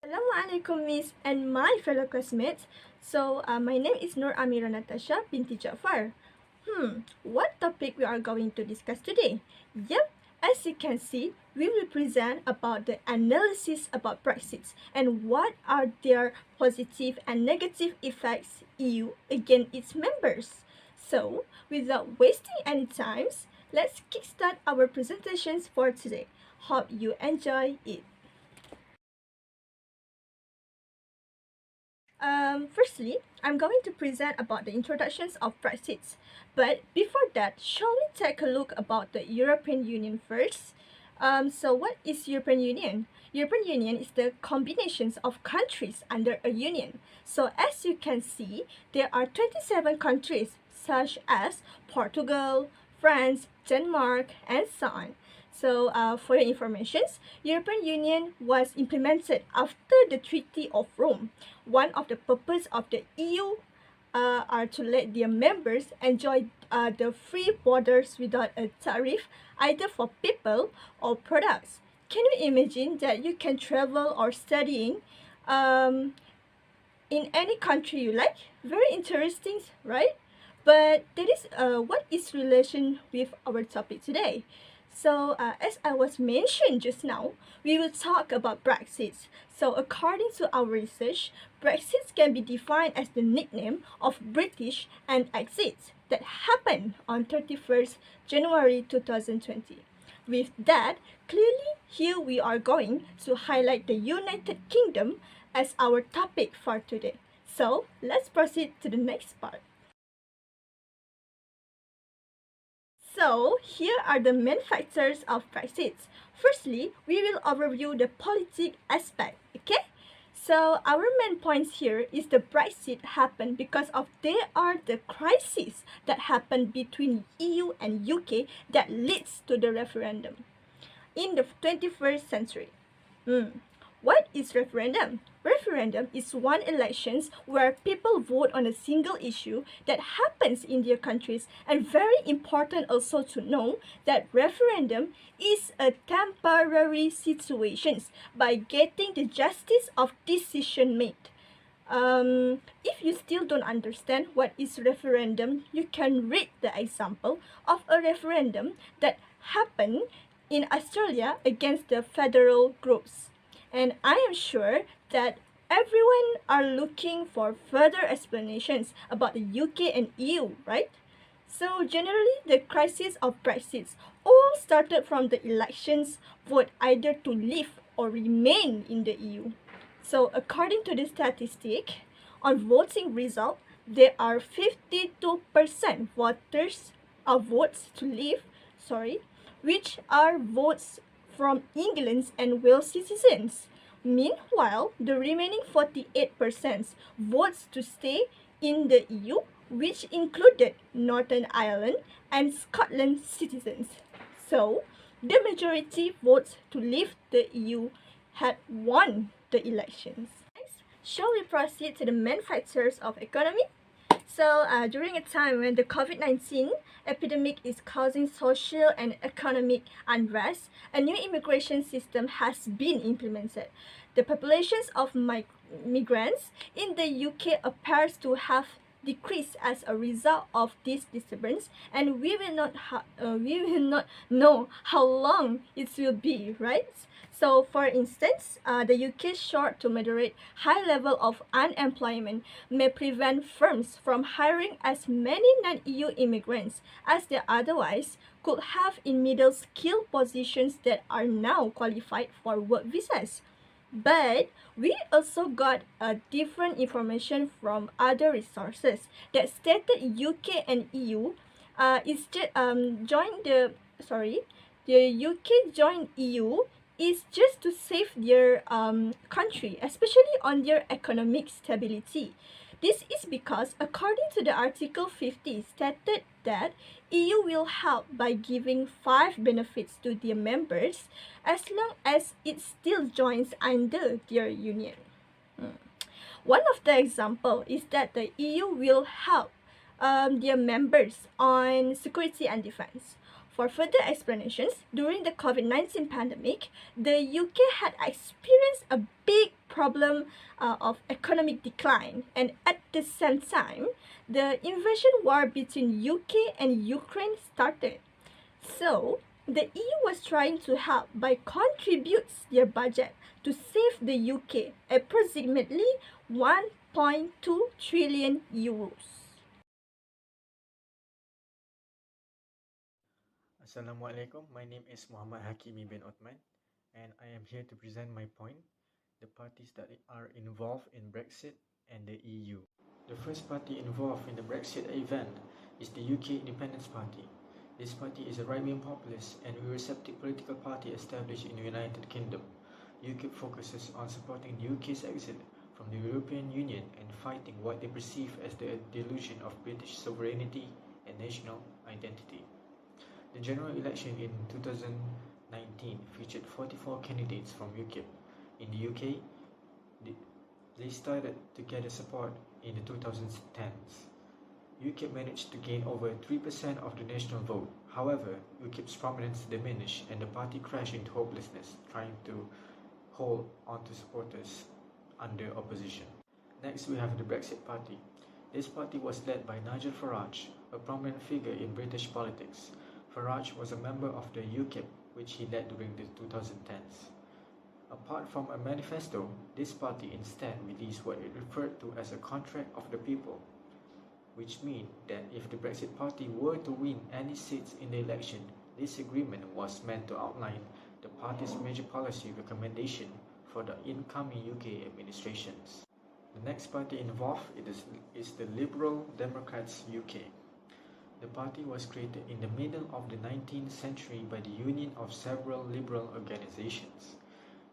Assalamualaikum Miss and my fellow classmates. My name is AMIRA Natasha Binti Jafar. What topic we are going to discuss today? Yep, as you can see, we will present about the analysis about Brexit and what are their positive and negative effects EU against its members. So, without wasting any time, let's kickstart our presentations for today. Hope you enjoy it. Firstly, I'm going to present about the introductions of Brexit. But before that, shall we take a look about the European Union first? What is European Union? European Union is the combinations of countries under a union. So as you can see, there are 27 countries such as Portugal, France, Denmark, and so on. For your information, European Union was implemented after the Treaty of Rome. One of the purpose of the EU are to let their members enjoy the free borders without a tariff, either for people or products. Can you imagine that you can travel or studying in any country you like? Very interesting, right? But that is what is relation with our topic today. As I was mentioned just now, we will talk about Brexit. So according to our research, Brexit can be defined as the nickname of British and exit that happened on 31st January 2020. With that, clearly here we are going to highlight the United Kingdom as our topic for today. So let's proceed to the next part. So, here are the main factors of Brexit. Firstly, we will overview the politic aspect, okay? So, our main points here is the Brexit happened because of there are the crises that happened between EU and UK that leads to the referendum in the 21st century. What is referendum? Referendum is one elections where people vote on a single issue that happens in their countries, and very important also to know that referendum is a temporary situation by getting the justice of decision made. If you still don't understand what is referendum, you can read the example of a referendum that happened in Australia against the federal groups. And I am sure that everyone are looking for further explanations about the UK and EU, right? So generally, the crisis of Brexit all started from the elections vote either to leave or remain in the EU. So according to the statistic, on voting result, there are 52% voters of votes to leave, which are votes from England and Wales citizens. Meanwhile, the remaining 48% votes to stay in the EU, which included Northern Ireland and Scotland citizens. So, the majority votes to leave the EU had won the elections. Next, shall we proceed to the main factors of economy? During a time when the COVID-19 epidemic is causing social and economic unrest, a new immigration system has been implemented. The populations of migrants in the UK appears to have decreased as a result of this disturbance, and we will not know how long it will be, right? So, for instance, the UK's short to moderate high level of unemployment may prevent firms from hiring as many non-EU immigrants as they otherwise could have in middle skill positions that are now qualified for work visas. But we also got different information from other resources that stated UK and EU the UK joined EU is just to save their country, especially on their economic stability. This is because, according to the Article 50, stated that EU will help by giving 5 benefits to their members as long as it still joins under their union. One of the example is that the EU will help their members on security and defense. For further explanations, during the COVID-19 pandemic, the UK had experienced a big problem of economic decline, and at the same time, the invasion war between UK and Ukraine started. So, the EU was trying to help by contributes their budget to save the UK, approximately 1.2 trillion euros. Assalamualaikum, my name is Muhammad Hakimi bin Othman and I am here to present my point, the parties that are involved in Brexit and the EU. The first party involved in the Brexit event is the UK Independence Party. This party is a right-wing populist and receptive political party established in the United Kingdom. UKIP focuses on supporting the UK's exit from the European Union and fighting what they perceive as the delusion of British sovereignty and national identity. The general election in 2019 featured 44 candidates from UKIP. In the UK, they started to gather support in the 2010s. UKIP managed to gain over 3% of the national vote. However, UKIP's prominence diminished and the party crashed into hopelessness, trying to hold on to supporters under opposition. Next, we have the Brexit Party. This party was led by Nigel Farage, a prominent figure in British politics. Farage was a member of the UKIP, which he led during the 2010s. Apart from a manifesto, this party instead released what it referred to as a contract of the people, which means that if the Brexit Party were to win any seats in the election, this agreement was meant to outline the party's major policy recommendation for the incoming UK administrations. The next party involved is the Liberal Democrats UK. The party was created in the middle of the 19th century by the union of several liberal organizations.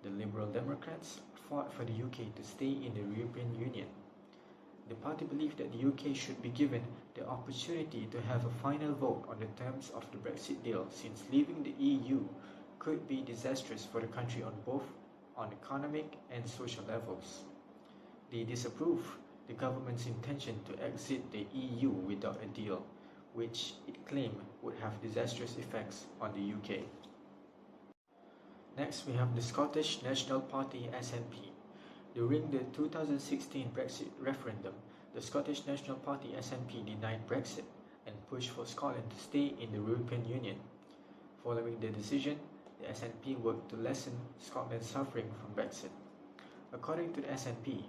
The Liberal Democrats fought for the UK to stay in the European Union. The party believed that the UK should be given the opportunity to have a final vote on the terms of the Brexit deal, since leaving the EU could be disastrous for the country on economic and social levels. They disapproved the government's intention to exit the EU without a deal, which it claimed would have disastrous effects on the UK. Next, we have the Scottish National Party SNP. During the 2016 Brexit referendum, the Scottish National Party SNP denied Brexit and pushed for Scotland to stay in the European Union. Following the decision, the SNP worked to lessen Scotland's suffering from Brexit. According to the SNP,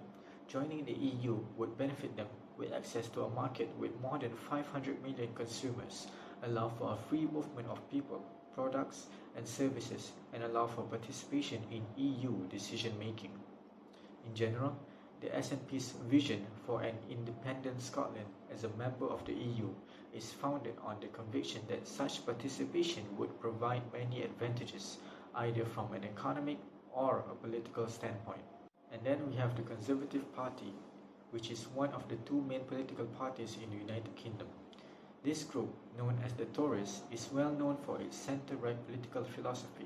joining the EU would benefit them with access to a market with more than 500 million consumers, allow for a free movement of people, products and services, and allow for participation in EU decision-making. In general, the SNP's vision for an independent Scotland as a member of the EU is founded on the conviction that such participation would provide many advantages, either from an economic or a political standpoint. And then we have the Conservative Party, which is one of the two main political parties in the United Kingdom. This group, known as the Tories, is well known for its centre-right political philosophy.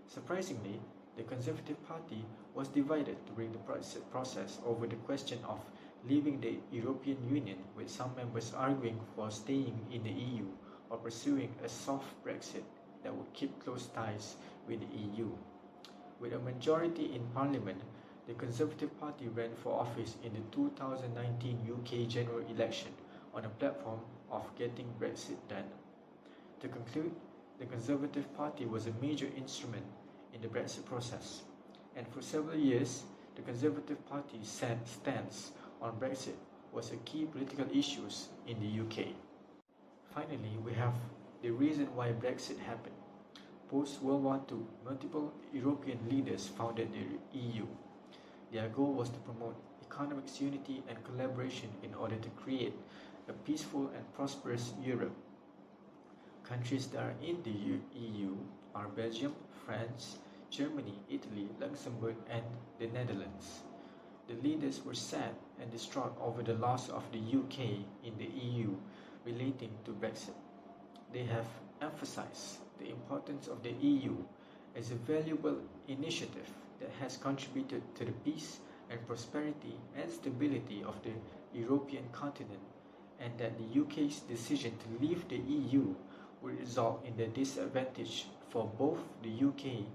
Surprisingly, the Conservative Party was divided during the Brexit process over the question of leaving the European Union, with some members arguing for staying in the EU or pursuing a soft Brexit that would keep close ties with the EU. With a majority in Parliament, the Conservative Party ran for office in the 2019 UK general election on a platform of getting Brexit done. To conclude, the Conservative Party was a major instrument in the Brexit process, and for several years, the Conservative Party's stance on Brexit was a key political issue in the UK. Finally, we have the reason why Brexit happened. Post-World War II, multiple European leaders founded the EU. Their goal was to promote economic unity and collaboration in order to create a peaceful and prosperous Europe. Countries that are in the EU are Belgium, France, Germany, Italy, Luxembourg, and the Netherlands. The leaders were sad and distraught over the loss of the UK in the EU relating to Brexit. They have emphasized the importance of the EU as a valuable initiative that has contributed to the peace and prosperity and stability of the European continent, and that the UK's decision to leave the EU would result in the disadvantage for both the UK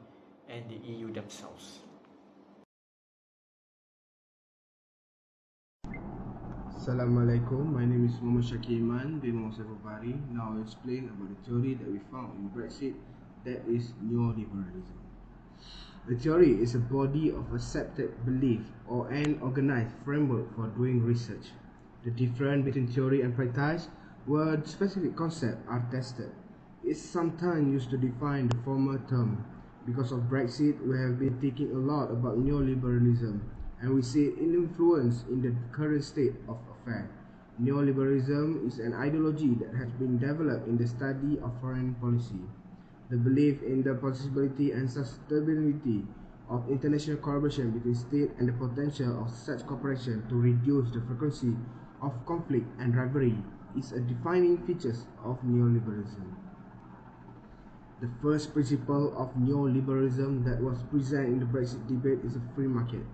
and the EU themselves. Assalamualaikum, my name is SYAKIR IMAN bin BAHRI. Now I'll explain about the theory that we found in Brexit, that is neoliberalism. The theory is a body of accepted belief or an organized framework for doing research. The difference between theory and practice, where specific concepts are tested, is sometimes used to define the former term. Because of Brexit, we have been thinking a lot about neoliberalism, and we see its influence in the current state of affairs. Neoliberalism is an ideology that has been developed in the study of foreign policy. The belief in the possibility and sustainability of international collaboration between states and the potential of such cooperation to reduce the frequency of conflict and rivalry is a defining feature of neoliberalism. The first principle of neoliberalism that was presented in the Brexit debate is a free market.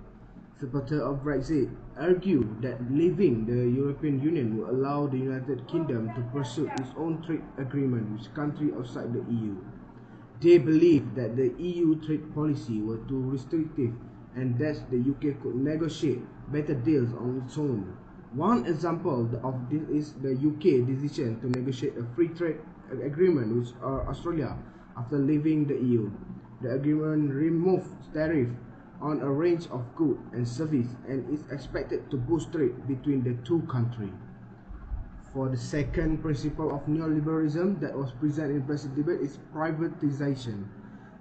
Supporters of Brexit argue that leaving the European Union will allow the United Kingdom to pursue its own trade agreement with countries outside the EU. They believe that the EU trade policy was too restrictive and that the UK could negotiate better deals on its own. One example of this is the UK decision to negotiate a free trade agreement with Australia after leaving the EU. The agreement removed tariffs on a range of goods and services and is expected to boost trade between the two countries. For the second principle of neoliberalism that was presented in Brexit debate is privatization.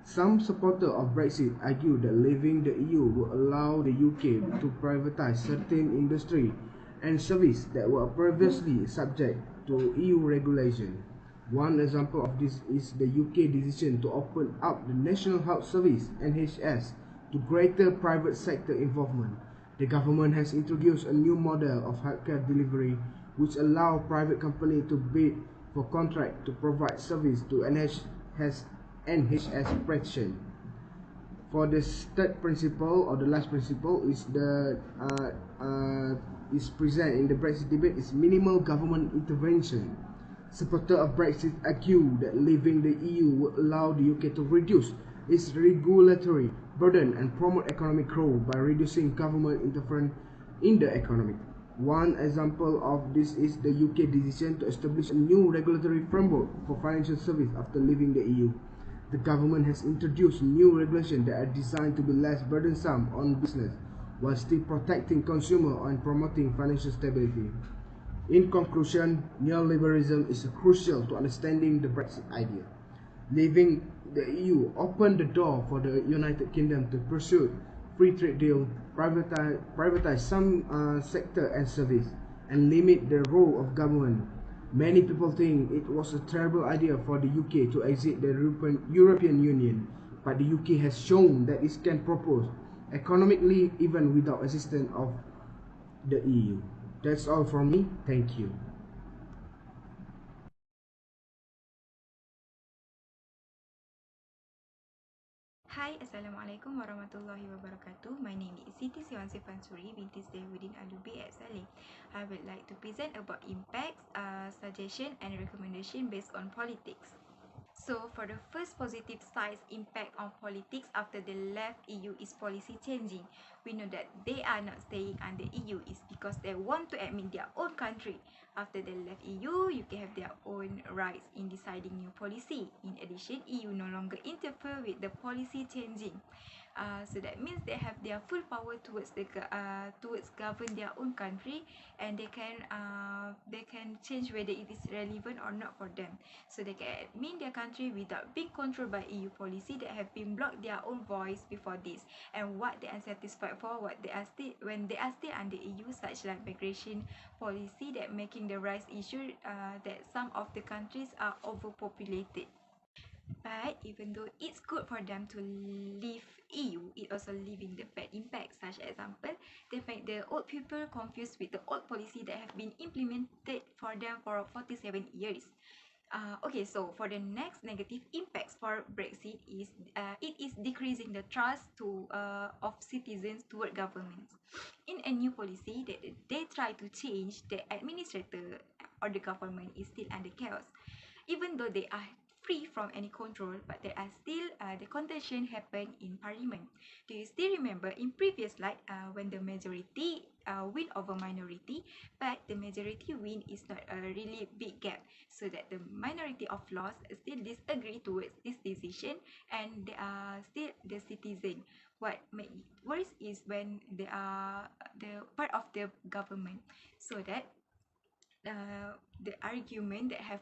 Some supporters of Brexit argue that leaving the EU will allow the UK to privatize certain industry and services that were previously subject to EU regulation. One example of this is the UK decision to open up the National Health Service (NHS) to greater private sector involvement. The government has introduced a new model of healthcare delivery which allow private companies to bid for contract to provide service to NHS patients. For the third principle or the last principle is is present in the Brexit debate is minimal government intervention. Supporters of Brexit argue that leaving the EU would allow the UK to reduce its regulatory burden and promote economic growth by reducing government interference in the economy. One example of this is the UK decision to establish a new regulatory framework for financial services after leaving the EU. The government has introduced new regulations that are designed to be less burdensome on business, while still protecting consumers and promoting financial stability. In conclusion, neoliberalism is crucial to understanding the Brexit idea. Leaving the EU opened the door for the United Kingdom to pursue free trade deal, privatize some sector and service, and limit the role of government. Many people think it was a terrible idea for the UK to exit the European Union, but the UK has shown that it can propose economically even without assistance of the EU. That's all from me. Thank you. Hi, Assalamualaikum warahmatullahi wabarakatuh. My name is SITI SEWANSEH FANSURI, BINTI SLEHHUDIN ALUBBI at SALLEH. I would like to present about impacts, suggestion and recommendation based on politics. So, for the first positive side impact on politics after the left EU is policy changing. We know that they are not staying under EU is because they want to admit their own country. After they left EU, you can have their own rights in deciding new policy. In addition, EU no longer interfere with the policy changing. So that means they have their full power towards govern their own country, and they can change whether it is relevant or not for them. So they can admin their country without being controlled by EU policy that have been blocked their own voice before this, and what they are satisfied for, when they are still under EU, such like migration policy that making the rise issue that some of the countries are overpopulated. But even though it's good for them to leave EU, it also leaving the bad impact. Such example, they make the old people confused with the old policy that have been implemented for them for 47 years. Okay, so for the next negative impacts for Brexit is it is decreasing the trust of citizens toward governments. In a new policy that they try to change, the administrator or the government is still under chaos. even though they are free from any control, but there are still the contention happen in parliament. Do you still remember in previous slide when the majority win over minority, but the majority win is not a really big gap, so that the minority of laws still disagree towards this decision, and they are still the citizen. What make worse is when they are the part of the government, so that the argument that have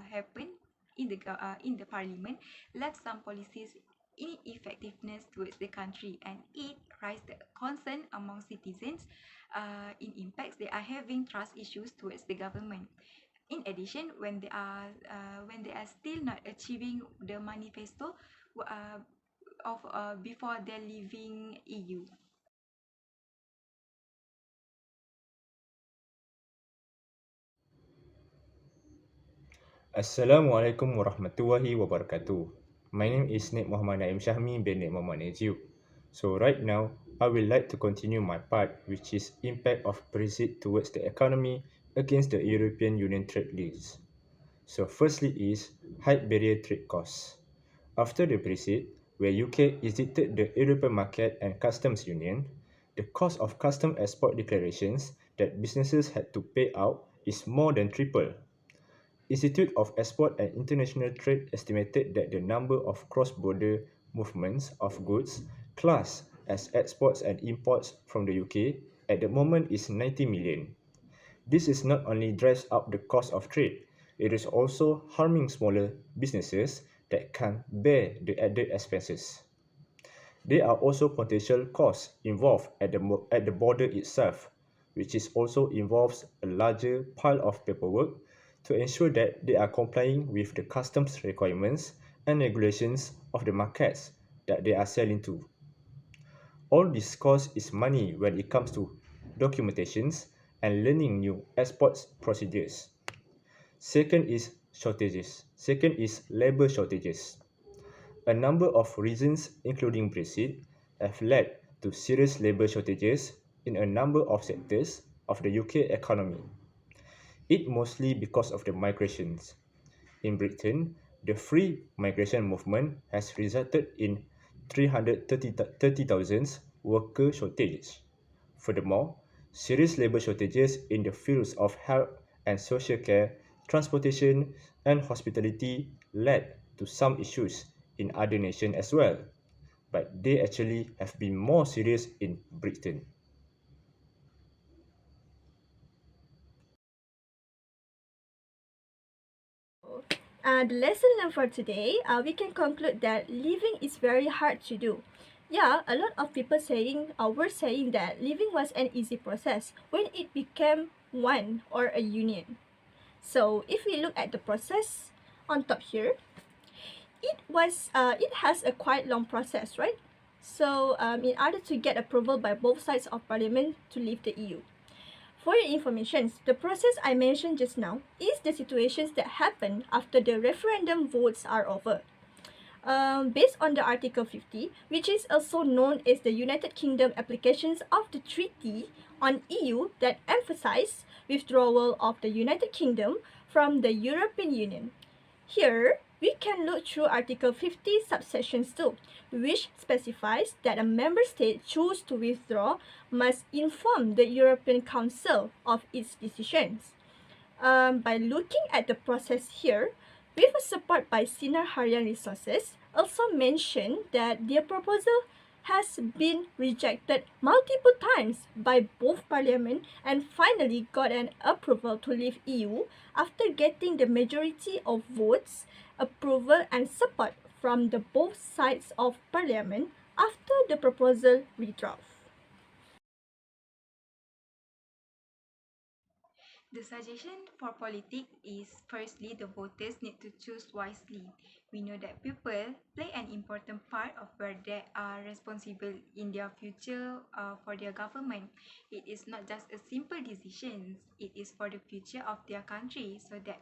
happened in the parliament left some policies ineffectiveness towards the country, and it raised the concern among citizens in impacts they are having trust issues towards the government. In addition, when they are still not achieving the manifesto uh, of before they're leaving EU. Assalamualaikum warahmatullahi wabarakatuh. My name is NAIM SYAHMI bin NAJIUB. So right now, I would like to continue my part, which is impact of Brexit towards the economy against the European Union trade deals. So firstly is high barrier trade costs. After the Brexit, where UK exited the European market and customs union, the cost of custom export declarations that businesses had to pay out is more than triple. Institute of Export and International Trade estimated that the number of cross-border movements of goods classed as exports and imports from the UK at the moment is 90 million. This is not only drives up the cost of trade, it is also harming smaller businesses that can't bear the added expenses. There are also potential costs involved at the border itself, which is also involves a larger pile of paperwork to ensure that they are complying with the customs requirements and regulations of the markets that they are selling to. All this cost is money when it comes to documentations and learning new exports procedures. Second is labor shortages. A number of reasons, including Brexit, have led to serious labour shortages in a number of sectors of the UK economy. It mostly because of the migrations. In Britain, the free migration movement has resulted in 330,000 worker shortage. Furthermore, serious labour shortages in the fields of health and social care, transportation, and hospitality led to some issues in other nations as well, but they actually have been more serious in Britain. The lesson learned for today, we can conclude that living is very hard to do. Yeah, a lot of people were saying that living was an easy process when it became one or a union. So if we look at the process on top here, it has a quite long process, right? So in order to get approval by both sides of parliament to leave the EU. For your information, the process I mentioned just now is the situations that happen after the referendum votes are over. Based on the Article 50, which is also known as the United Kingdom applications of the Treaty on EU that emphasize withdrawal of the United Kingdom from the European Union. Here, we can look through Article 50 subsections 2, which specifies that a member state choose to withdraw must inform the European Council of its decisions. By looking at the process here, with support by Sinar Harian Resources, also mentioned that their proposal has been rejected multiple times by both parliament and finally got an approval to leave EU after getting the majority of votes, approval and support from the both sides of parliament after the proposal withdraws. The suggestion for politics is firstly the voters need to choose wisely. We know that people play an important part of where they are responsible in their future for their government. It is not just a simple decision, it is for the future of their country, so that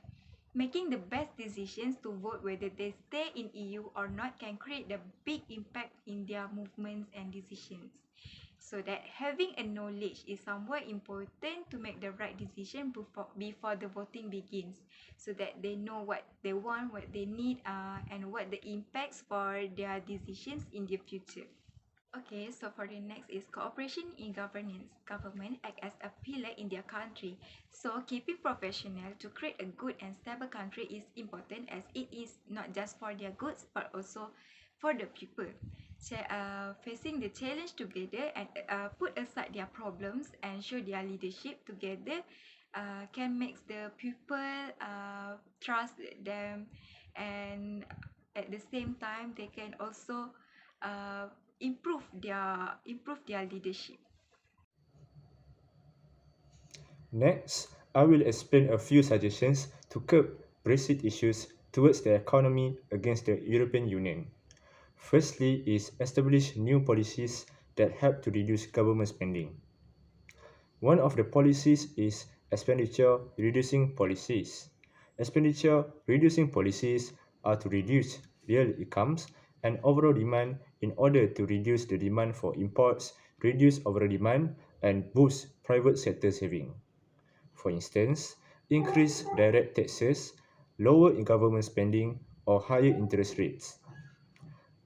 making the best decisions to vote whether they stay in EU or not can create a big impact in their movements and decisions. so that having a knowledge is somewhat important to make the right decision before the voting begins, so that they know what they want, what they need, and what the impacts for their decisions in the future. Okay, so for the next is cooperation in governance. Government act as a pillar in their country. So keeping professional to create a good and stable country is important, as it is not just for their goods but also for the people. Facing the challenge together and put aside their problems and show their leadership together can make the people trust them, and at the same time they can also uh, improve their leadership. Next, I will explain a few suggestions to curb Brexit issues towards the economy against the European Union. Firstly is establish new policies that help to reduce government spending. One of the policies is expenditure reducing policies. Expenditure reducing policies are to reduce real incomes and overall demand in order to reduce the demand for imports, reduce overall demand, and boost private sector saving. For instance, increase direct taxes, lower in government spending, or higher interest rates.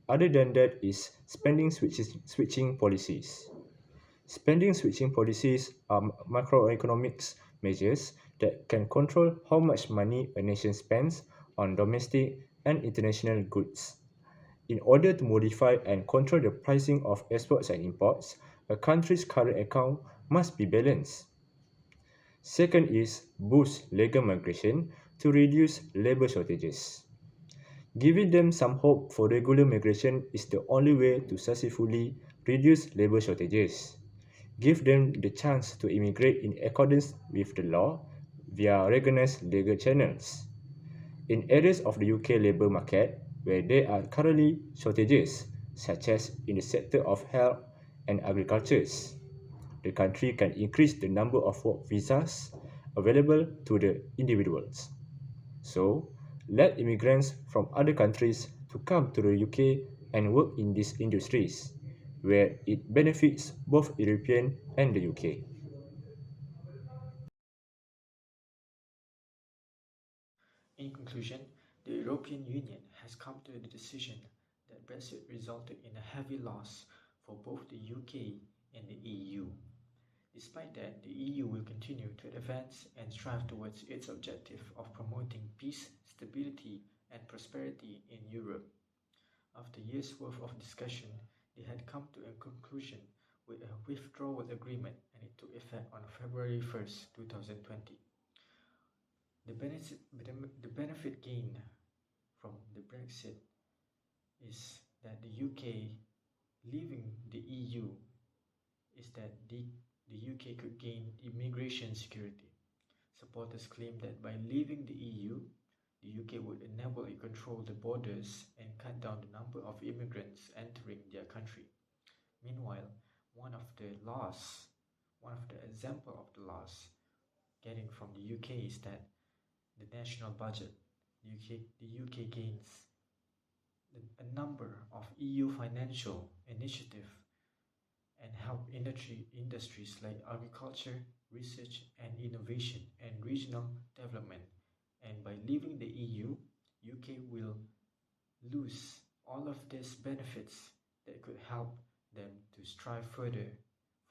Other than that is switching policies. Spending switching policies are macroeconomics measures that can control how much money a nation spends on domestic and international goods. In order to modify and control the pricing of exports and imports, a country's current account must be balanced. Second is boost legal migration to reduce labour shortages. Giving them some hope for regular migration is the only way to successfully reduce labour shortages. Give them the chance to immigrate in accordance with the law via recognized legal channels. In areas of the UK labour market where there are currently shortages, such as in the sector of health and agriculture, the country can increase the number of work visas available to the individuals. So, let immigrants from other countries to come to the UK and work in these industries, where it benefits both European and the UK. In conclusion, the European Union has come to the decision that Brexit resulted in a heavy loss for both the UK and the EU. Despite that, the EU will continue to advance and strive towards its objective of promoting peace, stability, and prosperity in Europe. After years' worth of discussion, they had come to a conclusion with a withdrawal agreement, and it took effect on February 1st, 2020. The benefit gained from the Brexit is that the UK leaving the EU is that the UK could gain immigration security. Supporters claim that by leaving the EU, the UK would enable it control the borders and cut down the number of immigrants entering their country. Meanwhile, one of the example of the loss getting from the UK is that the national budget, the UK gains a number of EU financial initiatives and help industries like agriculture, research and innovation, and regional development. And by leaving the EU, UK will lose all of these benefits that could help them to strive further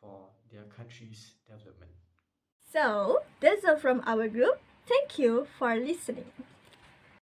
for their country's development. So, that's all from our group. Thank you for listening.